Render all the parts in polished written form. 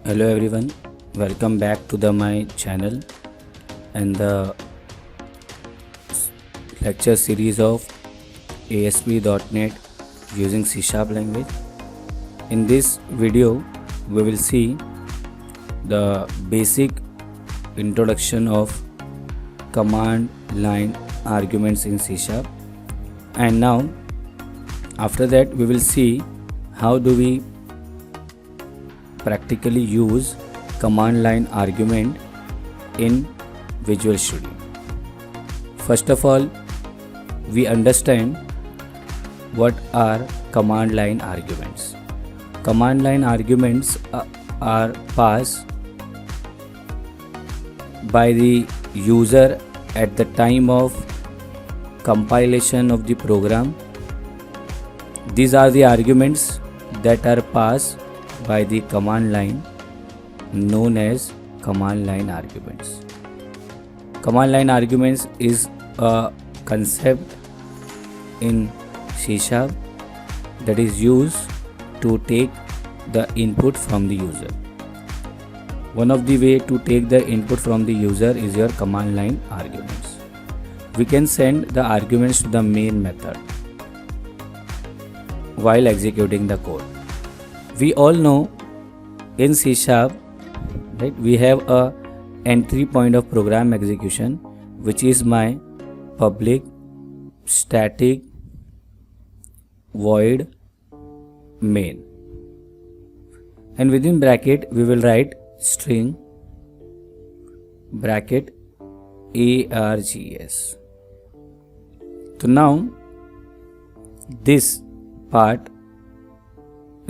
Hello everyone, welcome back to my channel and the lecture series of ASP.NET using C# language. In this video, we will see the basic introduction of command line arguments in C#, and now after that we will see how do we practically use command line argument in Visual Studio. First of all, we understand what are command line arguments. Command line arguments are passed by the user at the time of compilation of the program. These are the arguments that are passed by the command line known as command line arguments. Command line arguments is a concept in C# that is used to take the input from the user. One of the way to take the input from the user is your command line arguments. We can send the arguments to the main method while executing the code. We all know in C#, right, we have a entry point of program execution, which is my public static void main, and within bracket we will write string bracket args. So now this part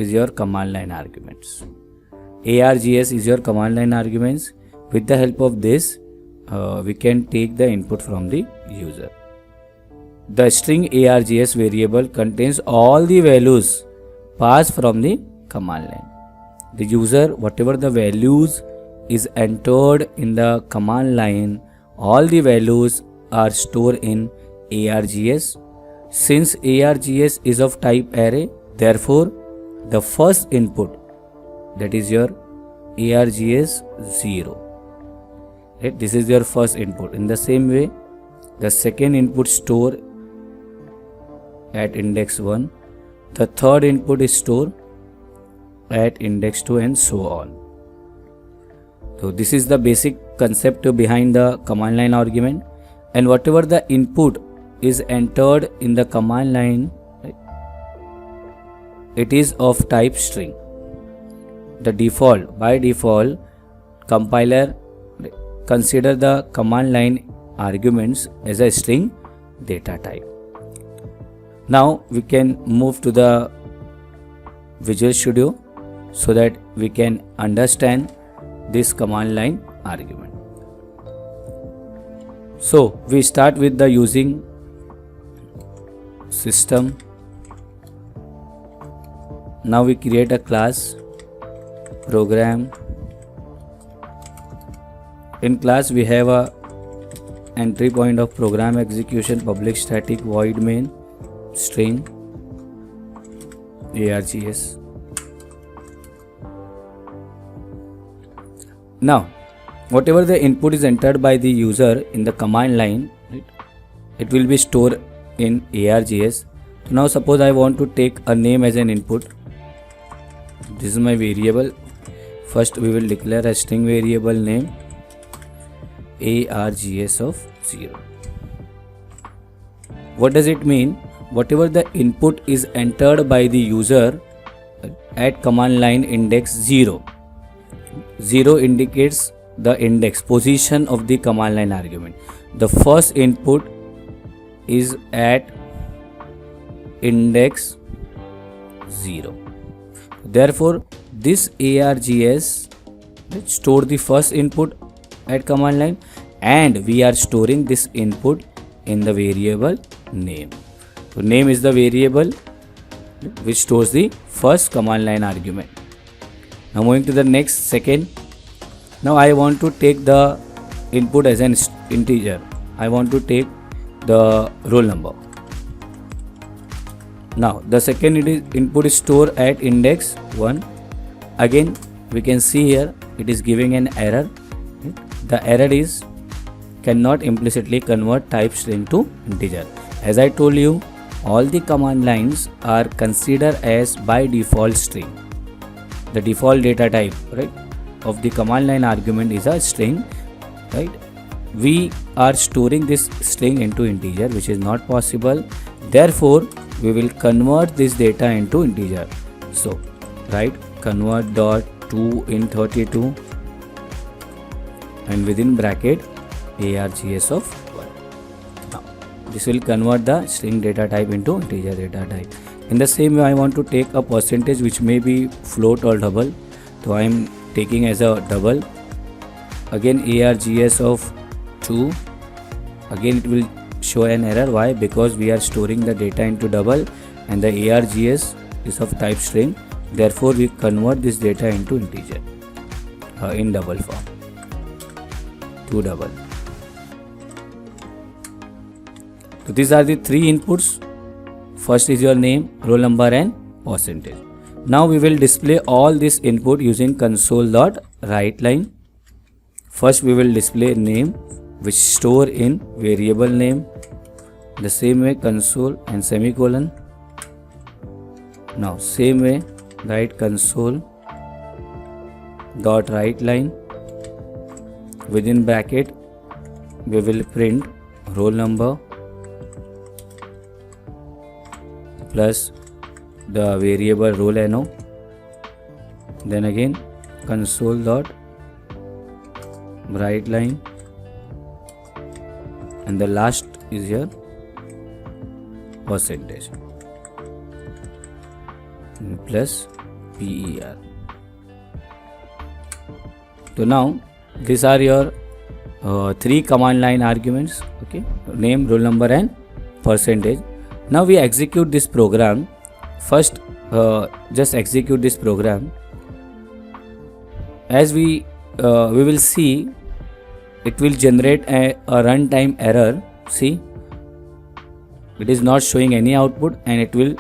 is your command line arguments. Args is your command line arguments. With the help of this, we can take the input from the user. The string args variable contains all the values passed from the command line. The user, whatever the values is entered in the command line, all the values are stored in args. Since args is of type array, therefore the first input, that is your args 0. Right? This is your first input. In the same way, the second input stored at index 1, the third input is stored at index 2, and so on. So this is the basic concept behind the command line argument, and whatever the input is entered in the command line, it is of type string. By default, compiler consider the command line arguments as a string data type. Now we can move to the Visual Studio so that we can understand this command line argument. So we start with the using system. Now we create a class program. In class we have a entry point of program execution, public static void main string args. Now whatever the input is entered by the user in the command line, right, it will be stored in args. So now suppose I want to take a name as an input. This is my variable. First we will declare a string variable name args of 0. What does it mean? Whatever the input is entered by the user at command line index 0. 0 indicates the index position of the command line argument. The first input is at index 0. Therefore, this args store the first input at command line, and we are storing this input in the variable name. So name is the variable which stores the first command line argument. Now moving to the next second. Now I want to take the input as an integer. I want to take the roll number. Now the second input is stored at index 1. Again we can see here it is giving an error. The error is cannot implicitly convert type string to integer. As I told you, all the command lines are considered as by default string. The default data type, right, of the command line argument is a string, right? We are storing this string into integer, which is not possible. Therefore, we will convert this data into integer. So, write convert dot to int 32 and within bracket args of 1. Now, this will convert the string data type into integer data type. In the same way, I want to take a percentage which may be float or double. So I am taking as a double. Again args of 2. Again it will show an error. Why? Because we are storing the data into double and the args is of type string. Therefore, we convert this data into integer in double form. 2 double. So these are the three inputs. First is your name, roll number and percentage. Now we will display all this input using console.writeLine. First we will display name which store in variable name. The same way console and semicolon. Now same way write console.writeLine. Within bracket we will print roll number plus the variable roll no. Then again console.writeLine and the last is your percentage plus per. So now these are your three command line arguments, okay, name, roll number and percentage. Now we execute this program. First just execute this program. As we will see, it will generate a runtime error. See, it is not showing any output and it will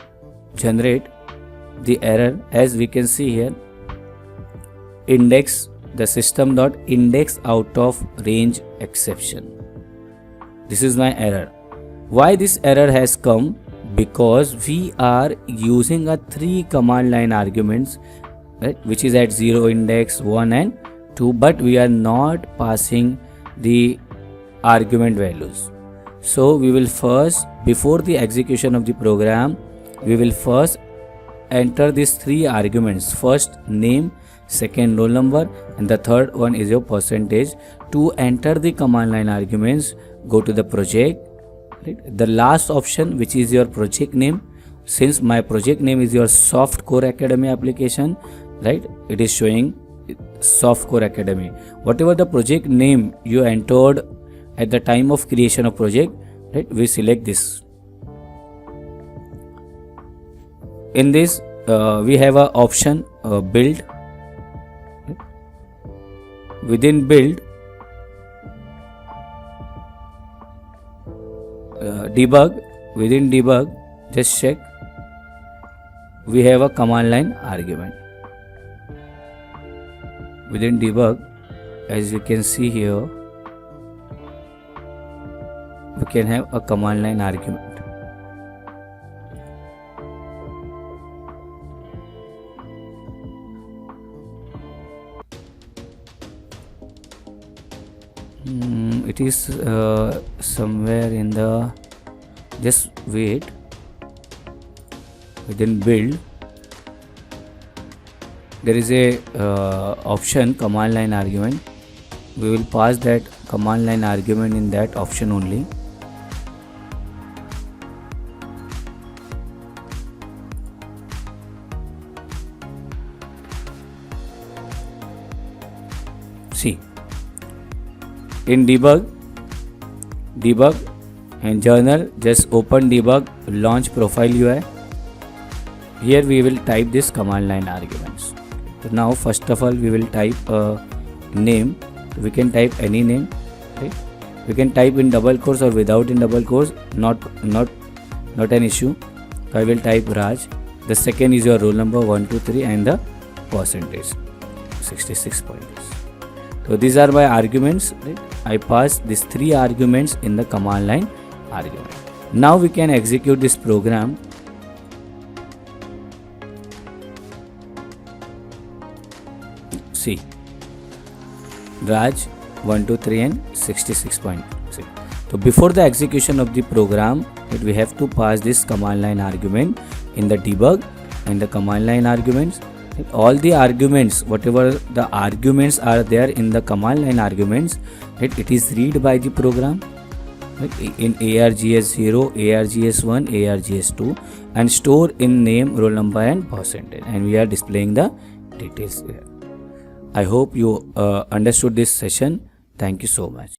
generate the error. As we can see here, index the system dot index out of range exception. This is my error. Why this error has come? Because we are using a three command line arguments, right, which is at 0 index 1 and 2, but we are not passing the argument values. So we will first, before the execution of the program, we will first enter these three arguments. First name, second roll number and the third one is your percentage. To enter the command line arguments, go to the project. The last option, which is your project name, since my project name is your Soft Core Academy application, right, it is showing Soft Core Academy. Whatever the project name you entered at the time of creation of project, right, we select this. In this we have a option build. Within build, debug. Within debug, just check, we have a command line argument. Within debug, as you can see here, we can have a command line argument. It is somewhere in the, just wait, within build there is a option command line argument. We will pass that command line argument in that option only. See, in debug and journal, just open debug, launch profile UI. Here we will type this command line arguments. So now first of all we will type a name. We can type any name, right? We can type in double quotes or without in double quotes, not an issue. So I will type Raj. The second is your roll number 1, 2, 3 and the percentage. 66 pointers. So these are my arguments, right? I pass these 3 arguments in the command line argument. Now we can execute this program. See, Raj 1, 2, 3 and 66.6. So before the execution of the program, we have to pass this command line argument in the debug and the command line arguments. All the arguments, whatever the arguments are there in the command line arguments, it is read by the program in ARGS0, ARGS1, ARGS2 and store in name, roll number and percentage, and we are displaying the details here. I hope you understood this session. Thank you so much.